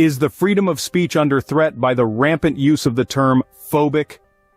Is the freedom of speech under threat by the rampant use of the term phobic?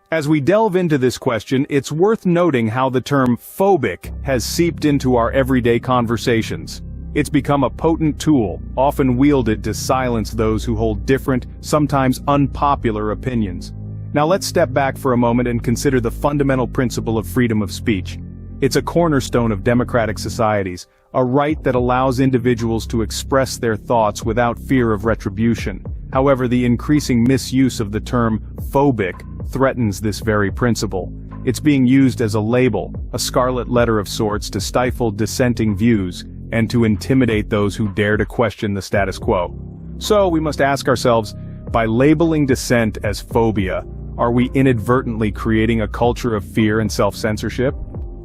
As we delve into this question, it's worth noting how the term phobic has seeped into our everyday conversations. It's become a potent tool, often wielded to silence those who hold different, sometimes unpopular opinions. Now let's step back for a moment and consider the fundamental principle of freedom of speech. It's a cornerstone of democratic societies, a right that allows individuals to express their thoughts without fear of retribution. However, the increasing misuse of the term phobic threatens this very principle. It's being used as a label, a scarlet letter of sorts, to stifle dissenting views and to intimidate those who dare to question the status quo. So we must ask ourselves, by labeling dissent as phobia, are we inadvertently creating a culture of fear and self-censorship?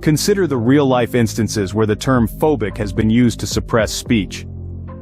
Consider the real-life instances where the term phobic has been used to suppress speech.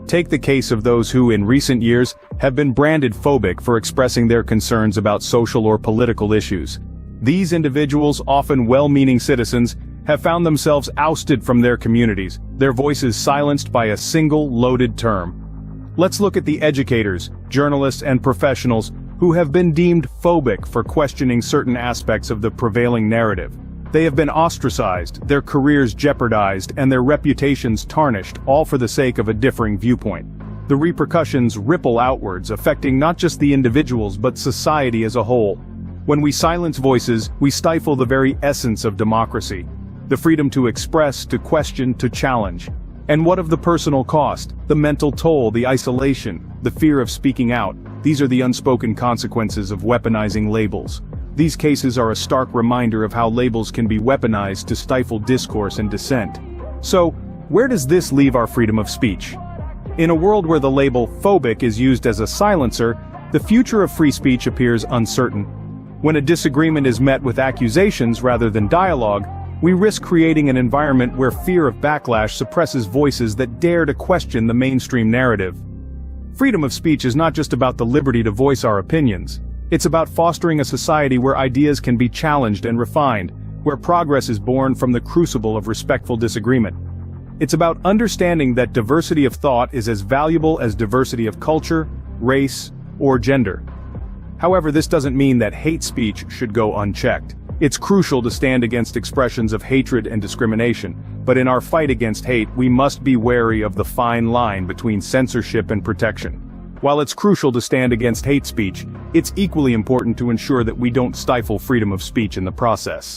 Take the case of those who, in recent years, have been branded phobic for expressing their concerns about social or political issues. These individuals, often well-meaning citizens, have found themselves ousted from their communities, their voices silenced by a single loaded term. Let's look at the educators, journalists, and professionals who have been deemed phobic for questioning certain aspects of the prevailing narrative. They have been ostracized, their careers jeopardized, and their reputations tarnished, all for the sake of a differing viewpoint. The repercussions ripple outwards, affecting not just the individuals but society as a whole. When we silence voices, we stifle the very essence of democracy. The freedom to express, to question, to challenge. And what of the personal cost? The mental toll, the isolation, the fear of speaking out. These are the unspoken consequences of weaponizing labels. These cases are a stark reminder of how labels can be weaponized to stifle discourse and dissent. So, where does this leave our freedom of speech? In a world where the label phobic is used as a silencer, the future of free speech appears uncertain. When a disagreement is met with accusations rather than dialogue, we risk creating an environment where fear of backlash suppresses voices that dare to question the mainstream narrative. Freedom of speech is not just about the liberty to voice our opinions. It's about fostering a society where ideas can be challenged and refined, where progress is born from the crucible of respectful disagreement. It's about understanding that diversity of thought is as valuable as diversity of culture, race, or gender. However, this doesn't mean that hate speech should go unchecked. It's crucial to stand against expressions of hatred and discrimination, but in our fight against hate, we must be wary of the fine line between censorship and protection. While it's crucial to stand against hate speech, it's equally important to ensure that we don't stifle freedom of speech in the process.